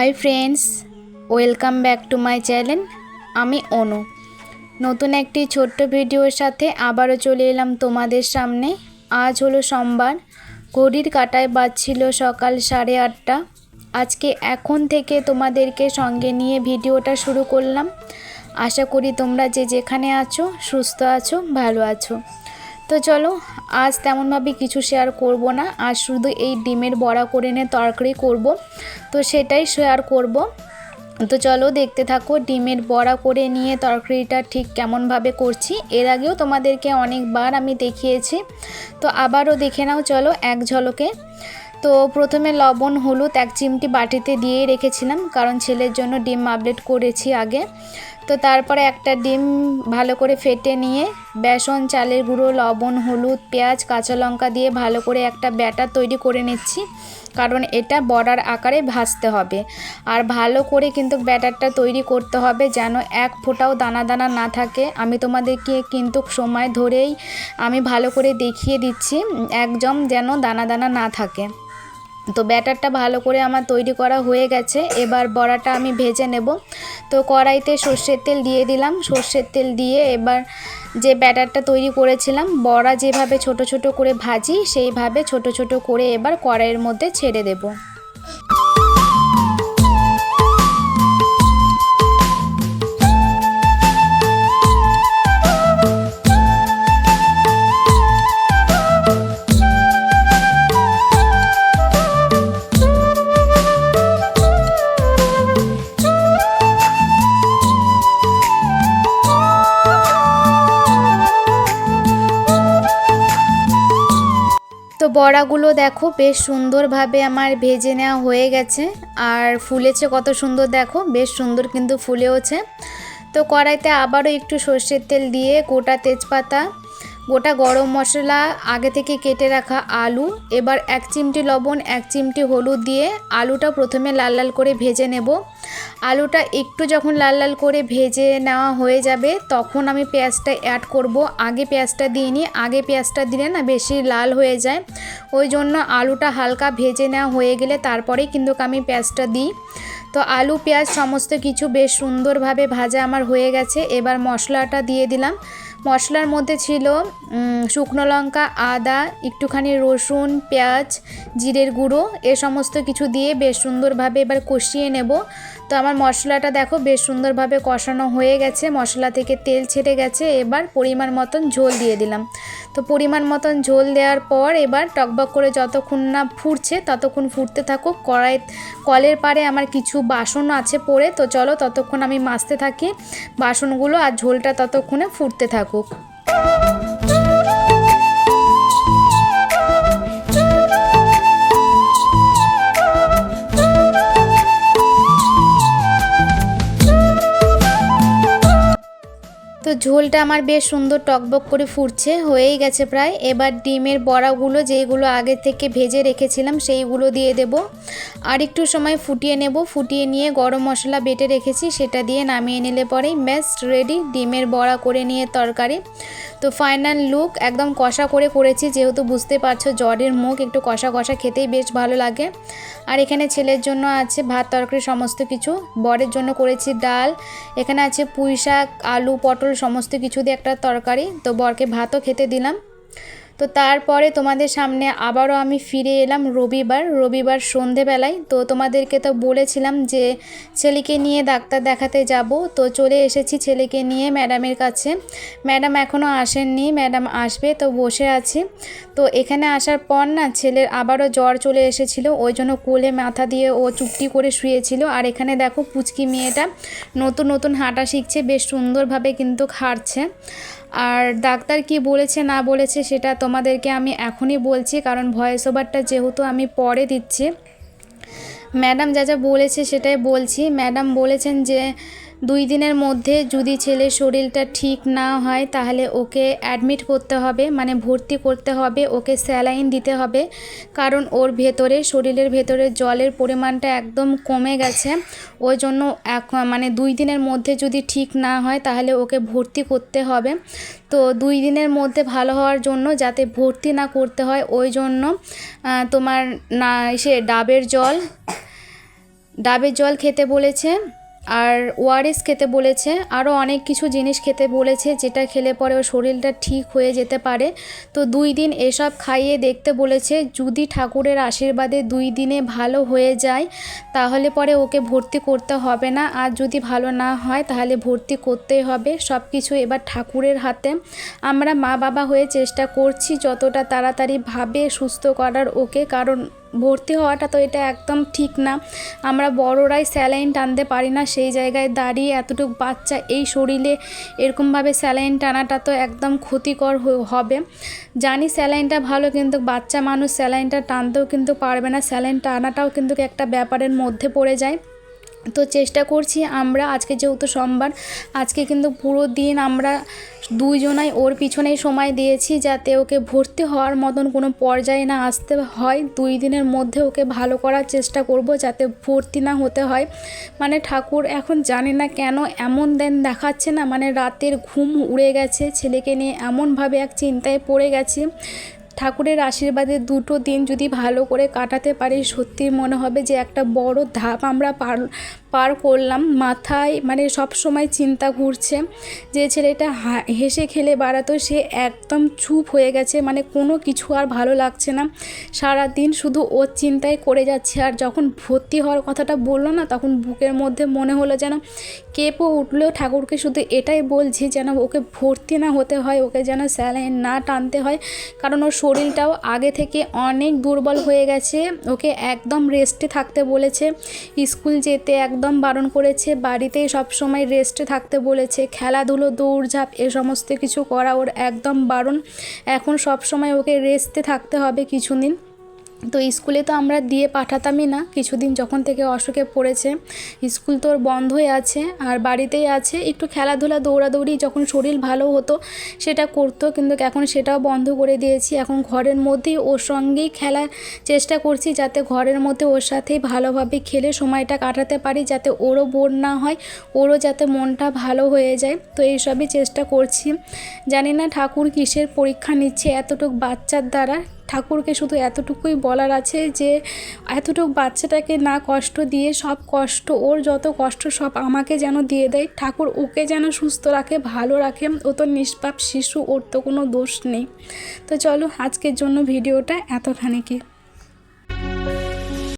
Hi friends, welcome back to my channel. আমি অনু নতুন একটি ছোট্ট ভিডিওর সাথে আবারও চলে এলাম তোমাদের সামনে। আজ হলো সোমবার, ঘড়ির কাঁটায় বাজছিল সকাল 8:30। আজকে এখন থেকে তোমাদেরকে সঙ্গে নিয়ে ভিডিওটা শুরু করলাম। আশা করি তোমরা যে যেখানে আছো সুস্থ আছো, ভালো আছো। তো চলো, আজ তেমনভাবে কিছু শেয়ার করব না, আজ শুধু এই ডিমের বড়া করে নিয়ে তরকারি করব, তো সেটাই শেয়ার করব। তো চলো দেখতে থাকো ডিমের বড়া করে নিয়ে তরকারিটা ঠিক কেমনভাবে করছি। এর আগেও তোমাদেরকে অনেকবার আমি দেখিয়েছি, তো আবারও দেখে নাও চলো এক ঝলকে। তো প্রথমে লবণ হলুদ 1 চিমটি বাটিতে দিয়ে রেখেছিলাম, কারণ ছেলের জন্য ডিম আমলেট করেছি আগে। তো তারপরে একটা ডিম ভালো করে ফেটে নিয়ে বেসন, চালের গুঁড়ো, লবণ, হলুদ, পেঁয়াজ, কাঁচা লঙ্কা দিয়ে ভালো করে একটা ব্যাটার তৈরি করে নিচ্ছি, কারণ এটা বড়ার আকারে ভাজতে হবে। আর ভালো করে কিন্তু ব্যাটারটা তৈরি করতে হবে যেন এক ফোঁটাও দানা দানা না থাকে। আমি তোমাদেরকে কিন্তু সময় ধরেই আমি ভালো করে দেখিয়ে দিচ্ছি, একদম যেন দানা দানা না থাকে। তো ব্যাটারটা ভালো করে আমার তৈরি করা হয়ে গেছে। এবার বড়াটা আমি ভেজে নেব। তো কড়াইতে সর্ষের তেল দিয়ে দিলাম। সর্ষের তেল দিয়ে এবার যে ব্যাটারটা তৈরি করেছিলাম, বড়া যেভাবে ছোট ছোট করে ভাজি সেইভাবে ছোট ছোট করে এবার কড়াইয়ের মধ্যে ছেড়ে দেব। তো বড়াগুলো দেখো বেশ সুন্দরভাবে আমার ভেজে নেওয়া হয়ে গেছে, আর ফুলেছে কত সুন্দর, দেখো বেশ সুন্দর কিন্তু ফুলেওছে। তো কড়াইতে আবারও একটু সর্ষের তেল দিয়ে গোটা তেজপাতা, গোটা গরম মশলা, আগে থেকে কেটে রাখা আলু, এবার 1 চিমটি লবণ, 1 চিমটি হলুদ দিয়ে আলুটা প্রথমে লাল লাল করে ভেজে নেব। আলুটা একটু যখন লাল লাল করে ভেজে নেওয়া হয়ে যাবে তখন আমি পেঁয়াজটা অ্যাড করব। আগে পেঁয়াজটা দিইনি, আগে পেঁয়াজটা দিলে না বেশি লাল হয়ে যায়, ওই জন্য আলুটা হালকা ভেজে নেওয়া হয়ে গেলে তারপরেই কিন্তু আমি পেঁয়াজটা দিই। তো আলু পেঁয়াজ সমস্ত কিছু বেশ সুন্দরভাবে ভাজা আমার হয়ে গেছে। এবার মশলাটা দিয়ে দিলাম। মশলার মধ্যে ছিল শুকনো লঙ্কা, আদা, একটুখানি রসুন, পেঁয়াজ, জিরের গুঁড়ো, এ সমস্ত কিছু দিয়ে বেশ সুন্দরভাবে এবার কষিয়ে নেব। তো আমার মশলাটা দেখো বেশ সুন্দরভাবে কষানো হয়ে গেছে, মশলা থেকে তেল ছেড়ে গেছে। এবার পরিমাণ মতন ঝোল দিয়ে দিলাম। তো পরিমাণ মতন ঝোল দেওয়ার পর এবার টকবক করে যতক্ষণ না ফুটছে ততক্ষণ ফুটতে থাকুক। কলের পাড়ে আমার কিছু বাসন আছে পড়ে, তো চলো ততক্ষণ আমি মাজতে থাকি বাসনগুলো, আর ঝোলটা ততক্ষণে ফুটতে থাকুক। তো ঝোলটা আমার বেশ সুন্দর টকবক করে ফুটছে, হয়েই গেছে প্রায়। এবার ডিমের বড়াগুলো যেগুলো আগে থেকে ভেজে রেখেছিলাম সেইগুলো দিয়ে দেব, আর একটু সময় ফুটিয়ে নেব। ফুটিয়ে নিয়ে গরম মশলা বেটে রেখেছি সেটা দিয়ে নামিয়ে নিলে পরেই ব্যাস রেডি ডিমের বড়া করে নিয়ে তরকারি। তো ফাইনাল লুক একদম কষা করে করেছি, যেহেতু বুঝতে পারছো জ্বরের মুখ, একটু কষা কষা খেতেই বেশ ভালো লাগে। আর এখানে ছেলের জন্য আছে ভাত তরকারি সমস্ত কিছু, বরের জন্য করেছি ডাল, এখানে আছে পুঁই শাক, আলু, পটল সমস্ত কিছু দিয়ে একটা তরকারি। তো বরকে ভাতও খেতে দিলাম। তো তারপরে তোমাদের সামনে আবারও আমি ফিরে এলাম রবিবার সন্ধেবেলায়। তো তোমাদেরকে তো বলেছিলাম যে ছেলেকে নিয়ে ডাক্তার দেখাতে যাব, তো চলে এসেছি ছেলেকে নিয়ে ম্যাডামের কাছে। ম্যাডাম এখনও আসেননি, ম্যাডাম আসবে, তো বসে আছি। তো এখানে আসার পর না ছেলের আবারও জ্বর চলে এসেছিলো, ওই জন্য কোলে মাথা দিয়ে ও চুপটি করে শুয়েছিল। আর এখানে দেখো পুচকি মেয়েটা নতুন নতুন হাঁটা শিখছে, বেশ সুন্দরভাবে কিন্তু হাঁটছে। আর ডাক্তার কি বলেছে না বলেছে সেটা তোমাদেরকে আমি এখনই বলছি, কারণ ভয়েস ওভারটা যেহেতু আমি পরে দিচ্ছি। ম্যাডাম যা যা বলেছে সেটাই বলছি। ম্যাডাম বলেছেন যে 2 দিনের মধ্যে যদি ছেলের শরীরটা ঠিক না হয় তাহলে ওকে অ্যাডমিট করতে হবে, মানে ভর্তি করতে হবে, ওকে স্যালাইন দিতে হবে, কারণ ওর ভেতরে শরীরের ভেতরে জলের পরিমাণটা একদম কমে গেছে। ওই জন্য মানে 2 দিনের মধ্যে যদি ঠিক না হয় তাহলে ওকে ভর্তি করতে হবে। তো 2 দিনের মধ্যে ভালো হওয়ার জন্য যাতে ভর্তি না করতে হয় ওই জন্য তোমার না সে ডাবের জল ডাবের জল খেতে বলেছে, আর ওআরএস খেতে বলেছে, আরও অনেক কিছু জিনিস খেতে বলেছে যেটা খেলে পরে ওর শরীরটা ঠিক হয়ে যেতে পারে। তো 2 দিন এসব খাইয়ে দেখতে বলেছে। যদি ঠাকুরের আশীর্বাদে 2 দিনে ভালো হয়ে যায় তাহলে পরে ওকে ভর্তি করতে হবে না, আর যদি ভালো না হয় তাহলে ভর্তি করতেই হবে। সব কিছু এবার ঠাকুরের হাতে। আমরা মা বাবা হয়ে চেষ্টা করছি যতটা তাড়াতাড়ি ভাবে সুস্থ করার ওকে, কারণ ভর্তি হওয়াটা তো এটা একদম ঠিক না। আমরা বড়রাই স্যালাইন টানতে পারি না, সেই জায়গায় দাঁড়িয়ে এতটুকু বাচ্চা এই শরীরে এরকমভাবে স্যালাইন টানাটা তো একদম ক্ষতিকর হবে। জানি স্যালাইনটা ভালো, কিন্তু বাচ্চা মানুষ স্যালাইনটা টানতেও কিন্তু পারবে না, স্যালাইন টানাটাও কিন্তু একটা ব্যাপারের মধ্যে পড়ে যায়। তো চেষ্টা করছি আমরা, আজকে যেহেতু সোমবার, আজকে কিন্তু পুরো দিন আমরা দুইজনাই ওর পিছনেই সময় দিয়েছি যাতে ওকে ভর্তি হওয়ার মতন কোনো পর্যায়ে না আসতে হয়। 2 দিনের মধ্যে ওকে ভালো করার চেষ্টা করব যাতে ভর্তি না হতে হয়। মানে ঠাকুর এখন জানি না কেন এমন দেন দেখাচ্ছে না, মানে রাতের ঘুম উড়ে গেছে, ছেলেকে নিয়ে এমনভাবে এক চিন্তায় পড়ে গেছি। ঠাকুরের আশীর্বাদে 2টো দিন যদি ভালো করে কাটাতে পারি, সত্যি মনে হবে যে একটা বড় ধাপ আমরা পার করলাম। মাথায় মানে সব সময় চিন্তা ঘুরছে। যে ছেলেটা হেসে খেলে বেড়াতো সে একদম চুপ হয়ে গেছে, মানে কোনো কিছু আর ভালো লাগছে না। সারা দিন শুধু ওর চিন্তায় করে যাচ্ছে। আর যখন ভর্তি হওয়ার কথাটা বললো না, তখন বুকের মধ্যে মনে হলো যেন কেঁপে উঠলেও ঠাকুরকে শুধু এটাই বলছি যেন ওকে ভর্তি না হতে হয়, ওকে যেন স্যালাইন না টানতে হয়, কারণ ওর শরীরটাও আগে থেকে অনেক দুর্বল হয়ে গেছে। ওকে একদম রেস্টে থাকতে বলেছে, স্কুল যেতে একদম বারণ করেছে, বাড়িতেই সব সময় রেস্টে থাকতে বলেছে, খেলাধুলো দৌড়ঝাঁপ এ সমস্ত কিছু করা ওর একদম বারণ। এখন সব সময় ওকে রেস্টে থাকতে হবে কিছুদিন। তো স্কুলে তো আমরা দিয়ে পাঠাতামই না, কিছুদিন যখন থেকে অসুখে পড়েছে স্কুল তো ওর বন্ধই আছে, আর বাড়িতেই আছে। একটু খেলাধুলা দৌড়াদৌড়ি যখন শরীর ভালো হতো সেটা করতো, কিন্তু এখন সেটাও বন্ধ করে দিয়েছি। এখন ঘরের মধ্যেই ওর সঙ্গেই খেলার চেষ্টা করছি, যাতে ঘরের মধ্যে ওর সাথেই ভালোভাবে খেলে সময়টা কাটাতে পারি, যাতে ওরও বোর না হয়, ওরও যাতে মনটা ভালো হয়ে যায়। তো এইসবই চেষ্টা করছি। জানি না ঠাকুর কিসের পরীক্ষা নিচ্ছে এতটুকু বাচ্চার দ্বারা। ঠাকুরকে শুধু এতটুকুই বলার আছে যে এতটুকু বাচ্চাটাকে না কষ্ট দিয়ে, সব কষ্ট ওর যত কষ্ট সব আমাকে যেন দিয়ে দেয়। ঠাকুর ওকে যেন সুস্থ রাখে, ভালো রাখে। ও তো নিষ্পাপ শিশু, ওর তো কোনো দোষ নেই। তো চলো আজকের জন্য ভিডিওটা এতখানি কি।